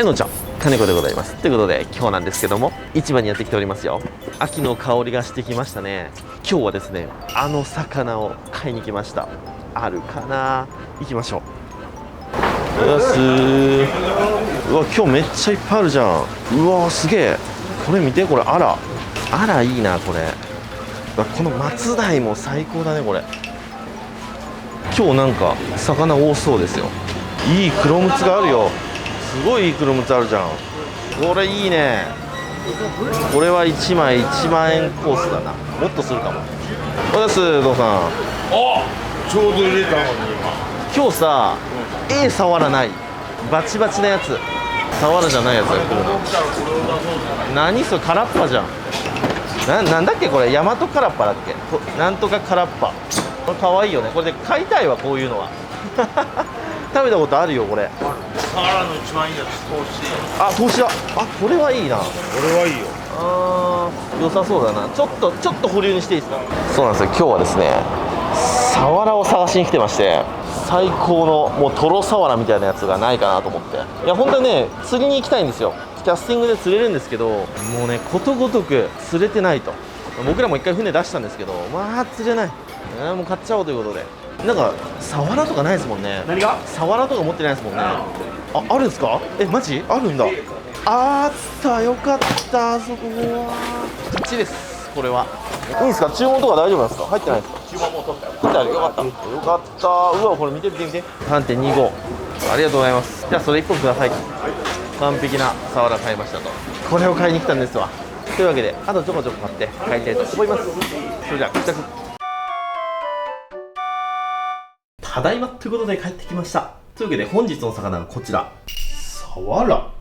えのちゃん、金子でございます。ということで今日なんですけども、市場にやってきておりますよ。秋の香りがしてきましたね。今日はですね、あの魚を買いに来ました。あるかな。行きましょう。よしー。うわ、今日めっちゃいっぱいあるじゃん。うわー、すげえ。これ見て、これ、あらいいな、これ。うわ、この松鯛も最高だね、これ。今日なんか魚多そうですよ。いい黒ムツがあるよ。すごいいい黒ムツあるじゃん。これいいね。これは1枚1万円コースだな。もっとするかも。おです、どうさん。あ、ちょうど入れたのに今日さ、サワラない。バチバチなやつ。サワラじゃないやつが来るの。何それ、カラッパじゃん。なんだっけこれ、大和カラッパだっけ。なんとかカラッパ。これ可愛いよね。これで買いたいわ、こういうのは。食べたことあるよ、これ。サワラの一番いいやつ投資。投資だ。これはいいな。これはいいよ。良さそうだな。ちょっと保留にしていいですか。そうなんですよ。今日はですね、サワラを探しに来てまして、最高のもうトロサワラみたいなやつがないかなと思って。いや本当にね、釣りに行きたいんですよ。キャスティングで釣れるんですけど、もうね、ことごとく釣れてないと。僕らも一回船出したんですけど、釣れない。もう買っちゃおうということで。なんかサワラとかないですもんね。何が？サワラとか持ってないですもんね。あるんですか？マジ？あるんだ。あった、よかった、あそこは。勝ちです、これは。いいんですか？注文とか大丈夫なんですか？入ってないですか？注文も取ったよ。取ってある。よかった。よかった。うわ、これ見て。3.25。ありがとうございます。じゃあそれ1本ください。完璧なサワラ買いましたと。これを買いに来たんですわ。というわけで、あとちょこちょこ買って帰りたいと思います。それじゃあ、帰宅。ただいまということで帰ってきました。というわけで本日のお魚はこちら、サワラ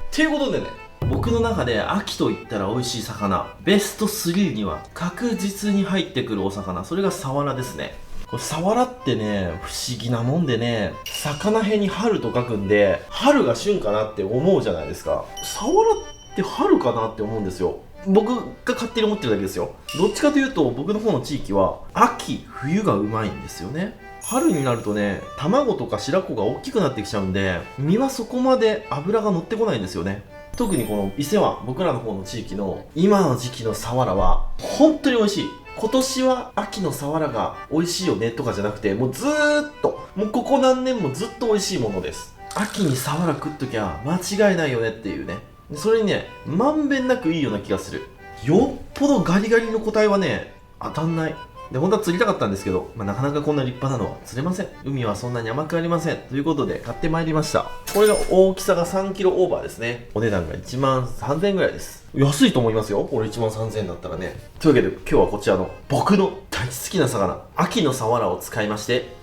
ということでね、僕の中で秋といったら美味しい魚ベスト3には確実に入ってくるお魚、それがサワラですね。これサワラってね、不思議なもんでね、魚辺に春と書くんで、春が旬かなって思うじゃないですか。サワラって春かなって思うんですよ。僕が勝手に思ってるだけですよ。どっちかというと僕の方の地域は秋冬がうまいんですよね。春になるとね、卵とか白子が大きくなってきちゃうんで、身はそこまで脂が乗ってこないんですよね。特にこの伊勢湾、僕らの方の地域の今の時期のサワラは本当に美味しい。今年は秋のサワラが美味しいよねとかじゃなくて、もうずーっと、もうここ何年もずっと美味しいものです。秋にサワラ食っときゃ間違いないよねっていうね。それにね、まんべんなくいいような気がする。よっぽどガリガリの個体はね、当たんない。で、本当は釣りたかったんですけど、なかなかこんな立派なのは釣れません。海はそんなに甘くありません。ということで、買ってまいりました。これが大きさが3キロオーバーですね。お値段が1万3000円ぐらいです。安いと思いますよ。これ1万3000円だったらね。というわけで、今日はこちらの僕の大好きな魚、秋のサワラを使いまして、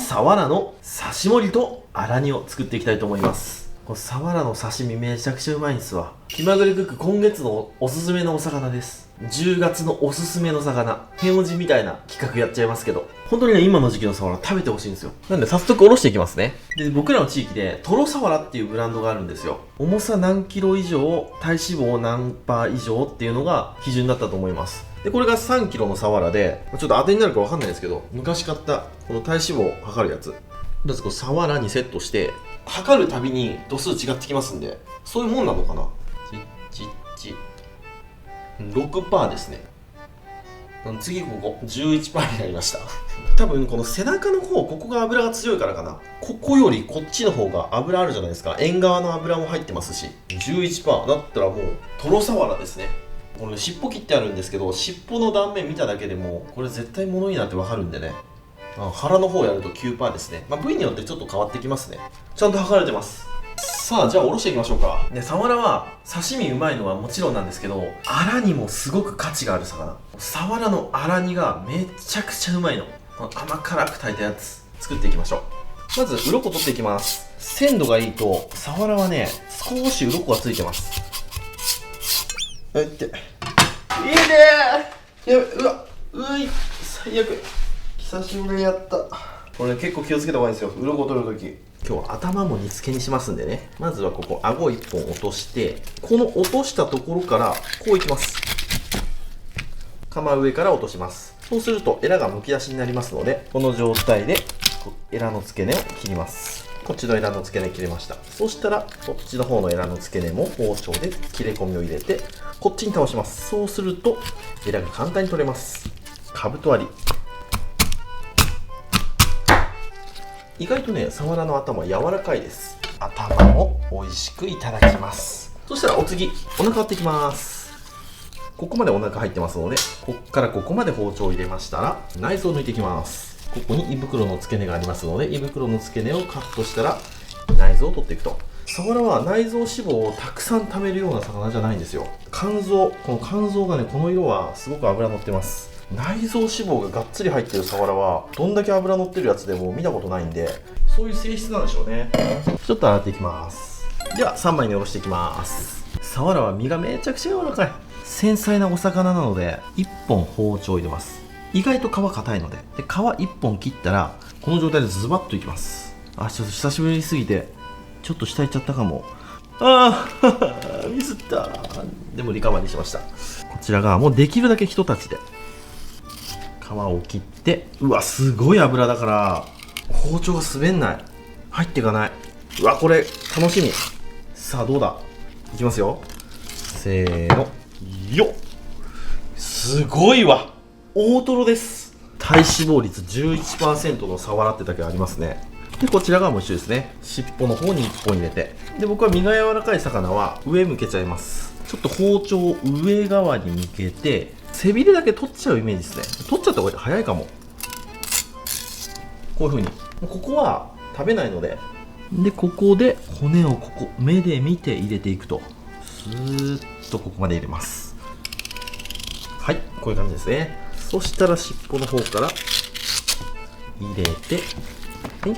サワラの刺し盛りと荒煮を作っていきたいと思います。これサワラの刺身めちゃくちゃうまいんですわ。気まぐれクック今月のおすすめのお魚です。10月のおすすめの魚、変おじみたいな企画やっちゃいますけど、本当にね、今の時期のサワラ食べてほしいんですよ。なんで早速おろしていきますね。で、僕らの地域でトロサワラっていうブランドがあるんですよ。重さ何キロ以上、体脂肪何パー以上っていうのが基準だったと思います。で、これが3キロのサワラで、ちょっと当てになるかわかんないですけど、昔買ったこの体脂肪を測るやつ。まずこうサワラにセットして、測るたびに度数違ってきますんで、そういうもんなのかな。6% ですね。次ここ 11% になりました。多分この背中の方、ここが脂が強いからかな。ここよりこっちの方が脂あるじゃないですか。縁側の脂も入ってますし、 11% だったらもうトロサワラですね。これ尻尾切ってあるんですけど、尻尾の断面見ただけでもこれ絶対物になってわかるんでね。腹の方やると 9% ですね。部位によってちょっと変わってきますね。ちゃんと測られてます。さあ、じゃあおろしていきましょうか。で、サワラは刺身うまいのはもちろんなんですけど、アラにもすごく価値がある魚。サワラのアラ煮がめちゃくちゃうまいの。この甘辛く炊いたやつ作っていきましょう。まず鱗取っていきます。鮮度がいいとサワラはね、少し鱗がついてます。いって、いいねー。最悪。久しぶりにやった。これ、結構気をつけた方がいいんですよ、鱗取るとき。今日は頭も煮付けにしますんでね。まずはここ顎1本落として、この落としたところからこういきます。釜上から落とします。そうするとエラがむき出しになりますので、この状態でエラの付け根を切ります。こっちのエラの付け根切れました。そしたらこっちの方のエラの付け根も包丁で切れ込みを入れてこっちに倒します。そうするとエラが簡単に取れます。かぶと割り、意外とねサワラの頭は柔らかいです。頭を美味しくいただきます。そしたらお次お腹割っていきます。ここまでお腹入ってますので、こっからここまで包丁を入れましたら内臓を抜いていきます。ここに胃袋の付け根がありますので、胃袋の付け根をカットしたら内臓を取っていくと。サワラは内臓脂肪をたくさん貯めるような魚じゃないんですよ。肝臓、この肝臓がね、この色はすごく脂乗ってます。内臓脂肪ががっつり入ってるサワラはどんだけ脂乗ってるやつでも見たことないんで、そういう性質なんでしょうね。ちょっと洗っていきます。では3枚におろしていきます。サワラは身がめちゃくちゃ柔らかい、繊細なお魚なので1本包丁を入れます。意外と皮硬いので、皮1本切ったらこの状態でズバッといきます。あ、ちょっと久しぶりすぎてちょっと下いっちゃったかも。ああミスった。でもリカバリーしました。こちらがもうできるだけひと立ちで皮を切って、うわすごい油だから包丁が滑んない、入っていかない。うわこれ楽しみ。さあどうだ、いきますよ、せーの、よっ、すごいわ、大トロです。体脂肪率 11% のサワラってだけありますね。でこちらがもう一緒ですね。尻尾の方に1本入れて、で僕は身が柔らかい魚は上向けちゃいます。ちょっと包丁を上側に向けて背びれだけ取っちゃうイメージですね。取っちゃった方が早いかも。こういう風に、ここは食べないので、でここで骨をここ目で見て入れていくと、スーッとここまで入れます。はい、こういう感じですね。そしたら尻尾の方から入れて、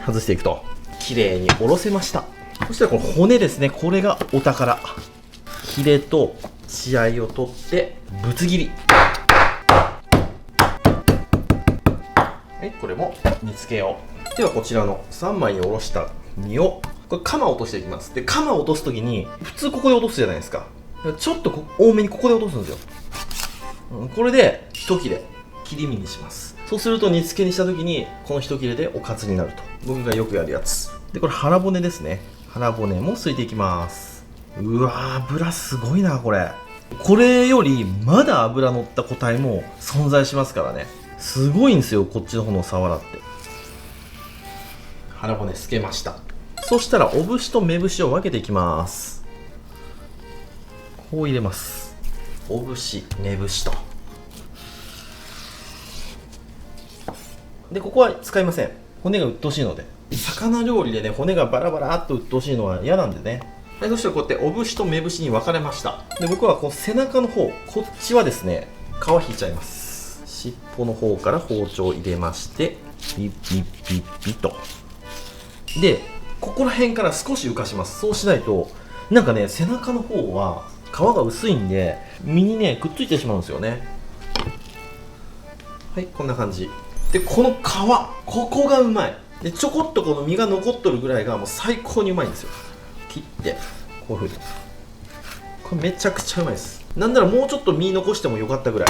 外していくと綺麗におろせました。そしたらこの骨ですね、これがお宝。ヒレと血合いを取ってぶつ切り。はい、これも煮つけよう。ではこちらの3枚におろした身をこれカマを落としていきます。でカマを落とす時に普通ここで落とすじゃないですか。ちょっと多めにここで落とすんですよ。これで一切れ切り身にします。そうすると煮つけにした時にこの一切れでおかずになると、僕がよくやるやつで、これ腹骨ですね。腹骨もすいていきます。うわー油すごいな。これよりまだ油乗った個体も存在しますからね。すごいんですよ、こっちの方のサワラって。腹骨すけました。そしたらお節と目節を分けていきます。こう入れます。お節目節と。でここは使いません。骨が鬱陶しいので。魚料理でね骨がバラバラっと鬱陶しいのは嫌なんでね。はい、そしてこうやってお節と目節に分かれました。で僕はこの背中の方、こっちはですね皮引いちゃいます。尻尾の方から包丁を入れましてピッピッピッピッと。でここら辺から少し浮かします。そうしないとなんかね背中の方は皮が薄いんで身にねくっついてしまうんですよね。はい、こんな感じで、この皮ここがうまい。でちょこっとこの身が残っとるぐらいがもう最高にうまいんですよ。切ってこういう風に、これめちゃくちゃうまいです。なんならもうちょっと身残してもよかったぐらい、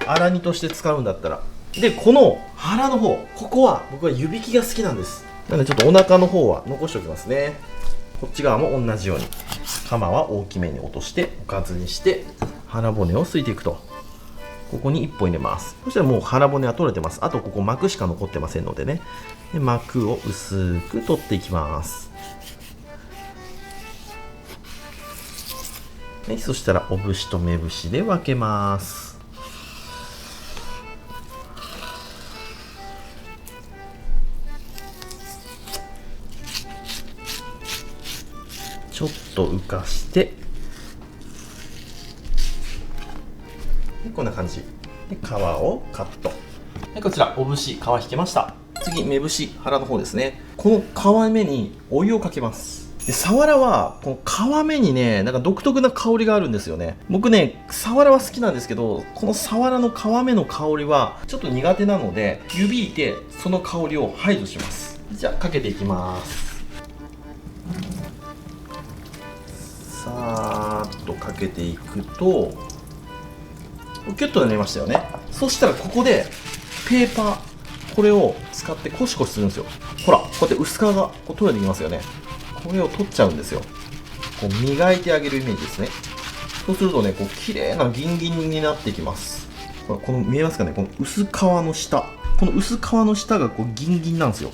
粗煮として使うんだったら。でこの腹の方、ここは僕は湯引きが好きなんです。なのでちょっとお腹の方は残しておきますね。こっち側も同じようにカマは大きめに落としておかずにして腹骨をすいていくと。ここに1本入れます。そしたらもう腹骨は取れてます。あとここ膜しか残ってませんのでね。で膜を薄く取っていきます。はい、そしたらお節と目節で分けます。ちょっと浮かしてこんな感じで皮をカット。でこちらお節皮引けました。次目節腹の方ですね。この皮目にお湯をかけます。でサワラはこの皮目にねなんか独特な香りがあるんですよね。僕ねサワラは好きなんですけど、このサワラの皮目の香りはちょっと苦手なので湯引いてその香りを排除します。じゃあかけていきます。さーっとかけていくとキュッとなりましたよね。そしたらここでペーパー、これを使ってコシコシするんですよ。ほらこうやって薄皮がこう取れてきますよね。これを取っちゃうんですよ。こう磨いてあげるイメージですね。そうするとね、こう綺麗なギンギンになってきます。ほらこの見えますかね、この薄皮の下、この薄皮の下がこうギンギンなんですよ。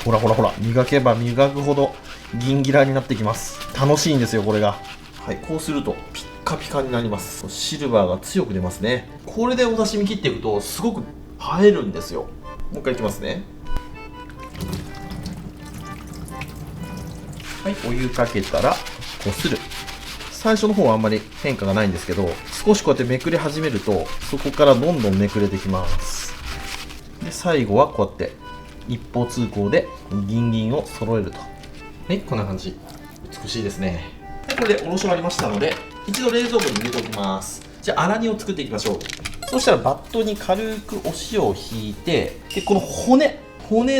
ほらほらほら、磨けば磨くほどギンギラになってきます。楽しいんですよこれが。はい、こうするとピッカピカになります。シルバーが強く出ますね。これでお刺身切っていくとすごく映えるんですよ。もう一回いきますね。はい、お湯かけたらこする。最初の方はあんまり変化がないんですけど、少しこうやってめくれ始めるとそこからどんどんめくれてきます。で最後はこうやって一方通行でギンギンを揃えると。はい、こんな感じ。美しいですね。はい、これでおろし終わりましたので一度冷蔵庫に入れておきます。じゃあ粗煮を作っていきましょう。そしたらバットに軽くお塩をひいて、でこの骨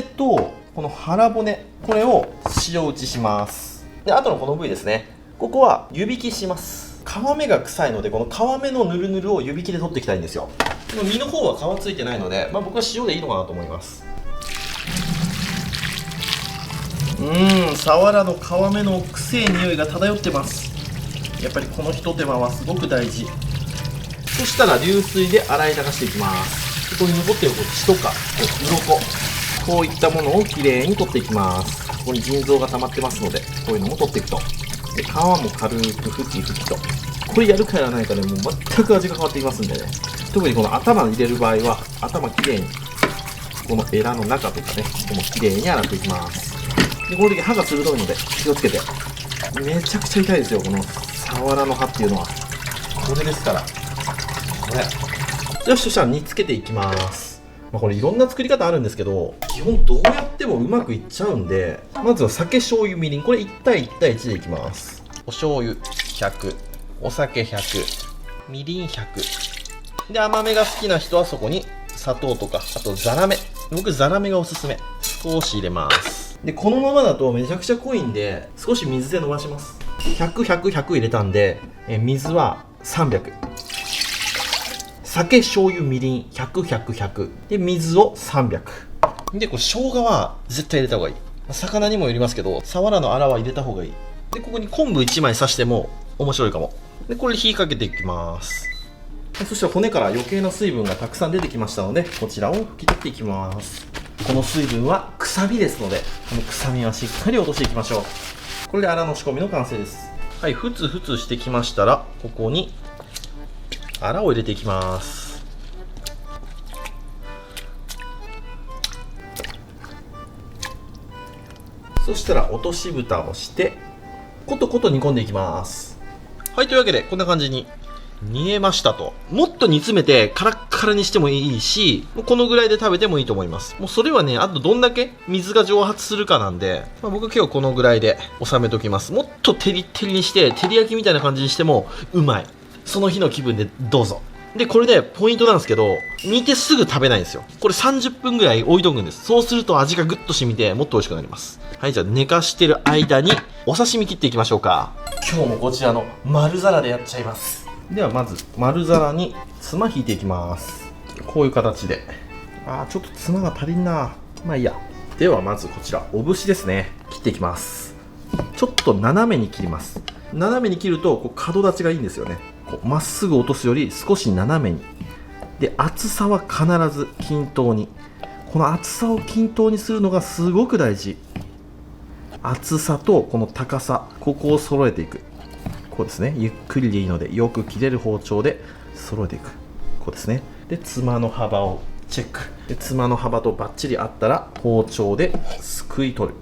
とこの腹骨、これを塩打ちします。であとのこの部位ですね、ここは湯引きします。皮目が臭いのでこの皮目のヌルヌルを湯引きで取っていきたいんですよ。でも身の方は皮ついてないので、僕は塩でいいのかなと思います。サワラの皮目の臭い匂いが漂ってます。やっぱりこのひと手間はすごく大事。そしたら流水で洗い流していきます。ここに残っている血とか鱗、こういったものをきれいに取っていきます。ここに腎臓が溜まってますので、こういうのも取っていくと。で皮も軽くふきふきと。これやるかやらないかでもう全く味が変わってきますんでね。特にこの頭入れる場合は頭きれいにこのエラの中とかね、ここもきれいに洗っていきます。でこの時歯が鋭いので気をつけて。めちゃくちゃ痛いですよ、このサワラの歯っていうのは。これですから、これ。よし、そしたら煮つけていきます。これいろんな作り方あるんですけど、基本どうやってもうまくいっちゃうんで、まずは酒、醤油、みりん、これ1対1対1でいきます。お醤油100、お酒100、みりん100。で甘めが好きな人はそこに砂糖とか、あとザラメ、僕ザラメがおすすめ。少し入れます。でこのままだとめちゃくちゃ濃いんで、少し水で伸ばします。100、100、100入れたんで、水は300、酒、醤油、みりん100、100、100で水を300で、これ生姜は絶対入れた方がいい。魚にもよりますけど、サワラのアラは入れた方がいい。でここに昆布1枚刺しても面白いかも。でこれ火かけていきます。そして骨から余計な水分がたくさん出てきましたので、こちらを拭き取っていきます。この水分は臭みですので、この臭みはしっかり落としていきましょう。これでアラの仕込みの完成です。はい、ふつふつしてきましたら、ここにアラを入れていきます。そしたら落とし蓋をしてコトコト煮込んでいきます。はい、というわけでこんな感じに煮えましたと。もっと煮詰めてカラッカラにしてもいいし、もうこのぐらいで食べてもいいと思います。もうそれはね、あとどんだけ水が蒸発するかなんで、僕は今日このぐらいで収めときます。もっとテリッテリにして照り焼きみたいな感じにしてもうまい。その日の気分でどうぞ。でこれでポイントなんですけど、煮てすぐ食べないんですよ。これ30分ぐらい置いとくんです。そうすると味がぐっと染みてもっと美味しくなります。はい、じゃあ寝かしてる間にお刺身切っていきましょうか。今日もこちらの丸皿でやっちゃいます。ではまず丸皿につま引いていきます。こういう形で。ちょっとつまが足りんな。まあいいや。ではまずこちらお節ですね、切っていきます。ちょっと斜めに切ります。斜めに切るとこう角立ちがいいんですよね。まっすぐ落とすより少し斜めに。で厚さは必ず均等に。この厚さを均等にするのがすごく大事。厚さとこの高さ、ここを揃えていく。こうですね。ゆっくりでいいのでよく切れる包丁で揃えていく。こうですね。でつまの幅をチェック。でつまの幅とバッチリ合ったら包丁ですくい取る。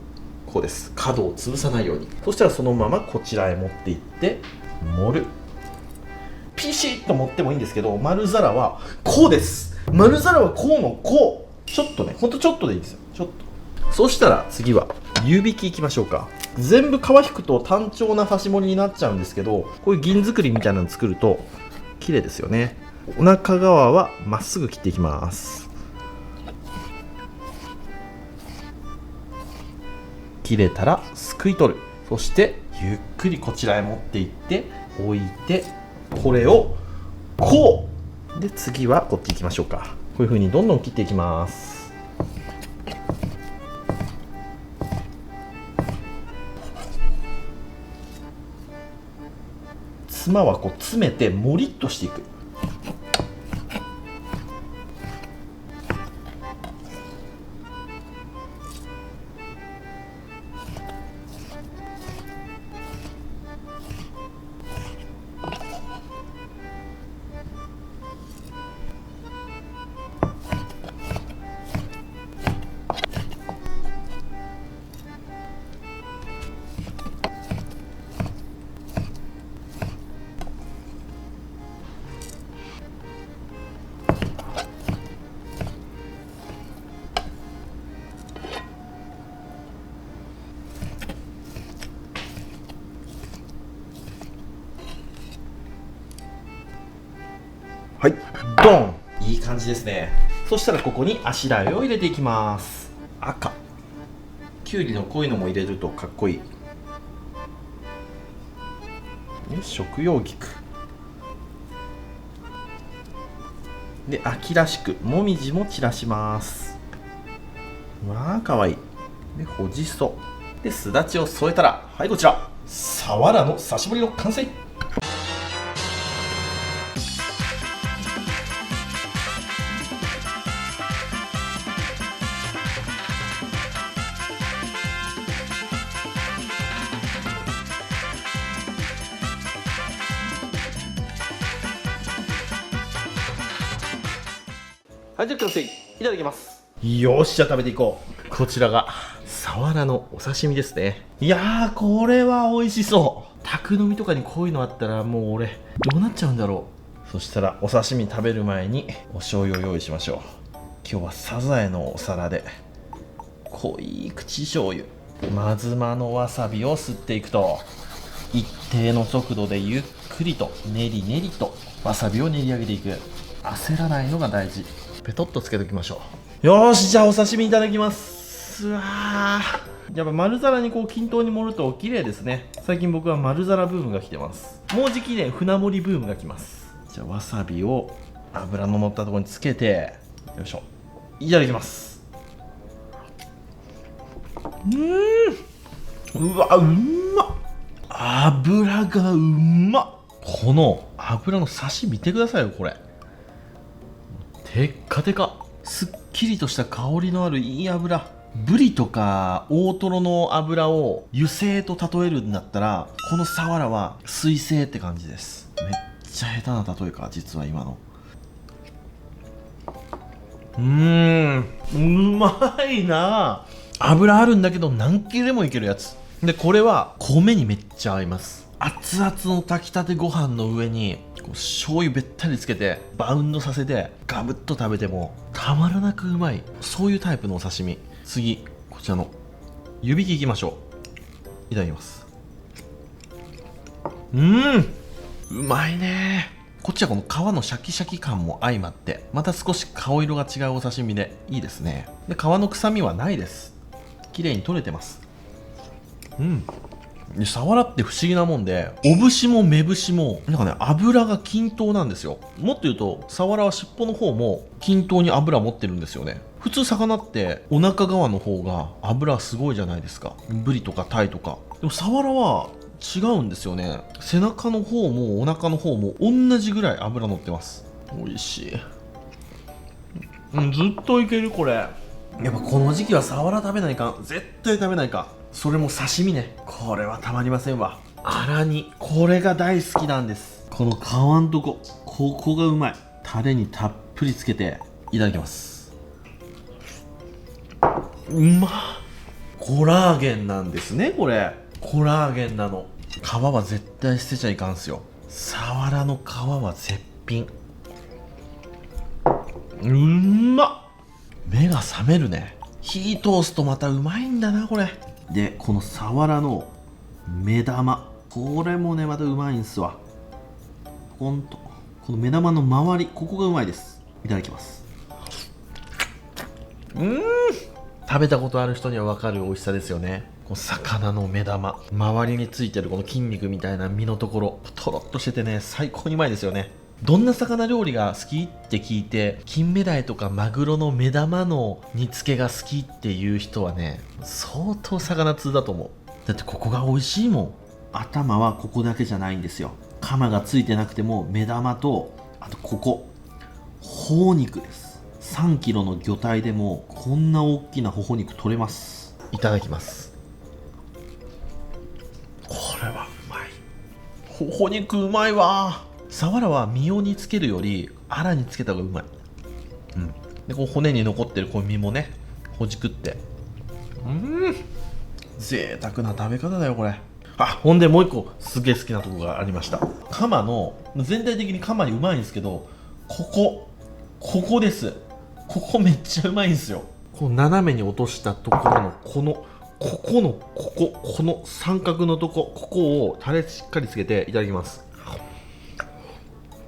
こうです。角を潰さないように。そしたらそのままこちらへ持っていって盛る。ピシッと持ってもいいんですけど、丸皿はこうです。丸皿はこうのこう。ちょっとね、ほんとちょっとでいいですよ。ちょっと。そしたら次は湯引きいきましょうか。全部皮引くと単調な刺し盛りになっちゃうんですけど、こういう銀作りみたいなの作ると綺麗ですよね。お腹側はまっすぐ切っていきます。切れたらすくい取る。そしてゆっくりこちらへ持っていって置いて、これをこうで、次はこっち行きましょうか。こういう風にどんどん切っていきます。妻はこう詰めてモリッとしていく。はい、ドン。いい感じですね。そしたらここにあしらいを入れていきます。赤。きゅうりのこういうのも入れるとかっこいい。食用菊で、秋らしくもみじも散らします。わあかわいい。で、ほじそで、すだちを添えたら、はい、こちらさわらの刺し盛りの完成。はい、じゃあ完成。いただきます。よーし、じゃあ食べていこう。こちらがサワラのお刺身ですね。いやー、これは美味しそう。宅飲みとかにこういうのあったらもう俺どうなっちゃうんだろう。そしたらお刺身食べる前にお醤油を用意しましょう。今日はサザエのお皿で濃い口醤油、まずまのわさびを吸っていくと、一定の速度でゆっくりとねりねりとわさびを練り上げていく。焦らないのが大事。ペトッとつけておきましょう。よーし、じゃあお刺身いただきます。うわー、やっぱ丸皿にこう均等に盛ると綺麗ですね。最近僕は丸皿ブームが来てます。もうじきね、船盛りブームが来ます。じゃあわさびを油の乗ったところにつけて、よいしょ、いただきます。うわ、うまっ。油がうまっ。この油のサシ見てくださいよ。これテッカテカ、すっきりとした香りのあるいい油。ブリとか大トロの油を油性と例えるんだったら、このサワラは水性って感じです。めっちゃ下手な例えか、実は今の。うまいな。油あるんだけど何切れでもいけるやつで、これは米にめっちゃ合います。熱々の炊きたてご飯の上にこう醤油べったりつけてバウンドさせてガブッと食べてもたまらなくうまい、そういうタイプのお刺身。次、こちらの湯引きいきましょう。いただきます。うまいね。こっちはこの皮のシャキシャキ感も相まってまた少し顔色が違うお刺身でいいですね。で、皮の臭みはないです。綺麗に取れてます。で、サワラって不思議なもんで、お節も目節もなんかね、油が均等なんですよ。もっと言うとサワラは尻尾の方も均等に油持ってるんですよね。普通魚ってお腹側の方が油すごいじゃないですか。ブリとかタイとか。でもサワラは違うんですよね。背中の方もお腹の方も同じぐらい油乗ってます。美味しい。ずっといけるこれ。やっぱこの時期はサワラ食べないかん。絶対食べないかん。それも刺身ね。これはたまりませんわ。あら煮、これが大好きなんです。この皮んとこ、ここがうまい。タレにたっぷりつけていただきます。うまっ。コラーゲンなんですね、これ。コラーゲンなの。皮は絶対捨てちゃいかんすよ。サワラの皮は絶品。まっ。目が覚めるね。火通すとまたうまいんだな、これ。で、このサワラの目玉、これもねまたうまいんすわ。ほんとこの目玉の周り、ここがうまいです。いただきます。食べたことある人には分かる美味しさですよね。この魚の目玉、周りについてるこの筋肉みたいな身のところ、とろっとしててね、最高にうまいですよね。どんな魚料理が好きって聞いて、金目鯛とかマグロの目玉の煮付けが好きっていう人はね、相当魚通だと思う。だってここが美味しいもん。頭はここだけじゃないんですよ。カマがついてなくても目玉と、あとここ頬肉です。3キロの魚体でもこんな大きな頬肉取れます。いただきます。これはうまい。頬肉うまいわ。サワラは身を煮つけるよりアラにつけた方がうまい。でこう骨に残ってるこう身もねほじくって、贅沢な食べ方だよこれ。ほんでもう一個すげえ好きなとこがありました。カマの全体的にカマにうまいんですけど、ここです。ここめっちゃうまいんですよ。この斜めに落としたところのこの三角のとこ、ここをタレしっかりつけていただきます。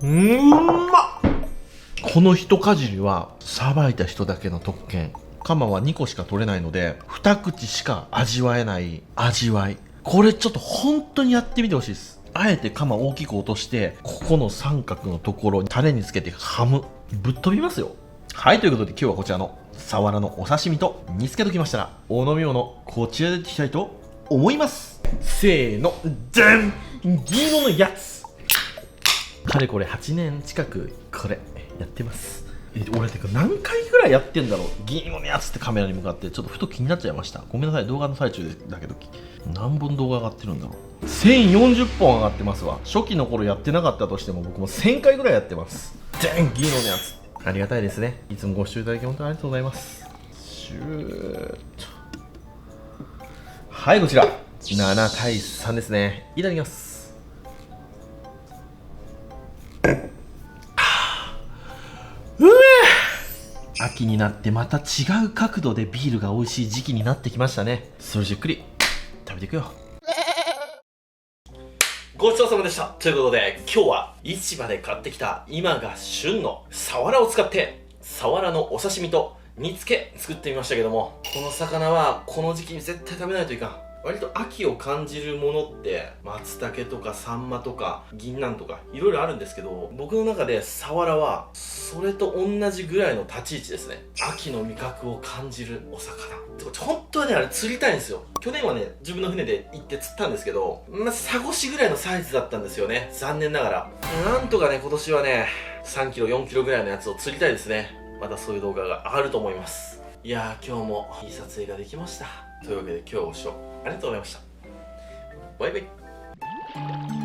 まっ。この一かじりはさばいた人だけの特権。カマは2個しか取れないので2口しか味わえない味わい。これちょっと本当にやってみてほしいです。あえてカマ大きく落としてここの三角のところにタレにつけてハムぶっ飛びますよ。はい、ということで今日はこちらのサワラのお刺身と煮つけときましたら、お飲み物こちらでいきたいと思います。せーの、じゃん、銀色のやつ。かれこれ8年近くこれやってます。俺てか何回ぐらいやってんだろう。銀色のやつってカメラに向かってちょっとふと気になっちゃいました。ごめんなさい、動画の最中だけど何本動画上がってるんだろう。1040本上がってますわ。初期の頃やってなかったとしても僕も1000回ぐらいやってます。じゃん、銀色のやつ。ありがたいですね。いつもご視聴いただき本当にありがとうございます。はい、こちら7対3ですね。いただきます。秋になってまた違う角度でビールが美味しい時期になってきましたね。それじっくり食べていくよ。ごちそうさまでした。ということで今日は市場で買ってきた今が旬のサワラを使ってサワラのお刺身と煮付け作ってみましたけども、この魚はこの時期に絶対食べないといかん。割と秋を感じるものって松茸とかサンマとか銀杏とかいろいろあるんですけど、僕の中でサワラはそれと同じぐらいの立ち位置ですね。秋の味覚を感じるお魚って、本当はねあれ釣りたいんですよ。去年はね自分の船で行って釣ったんですけど、サゴシぐらいのサイズだったんですよね、残念ながら。なんとかね今年はね3キロ4キロぐらいのやつを釣りたいですね。またそういう動画が上がると思います。いやー今日もいい撮影ができました。というわけで今日はご視聴ありがとうございました。バイバイ。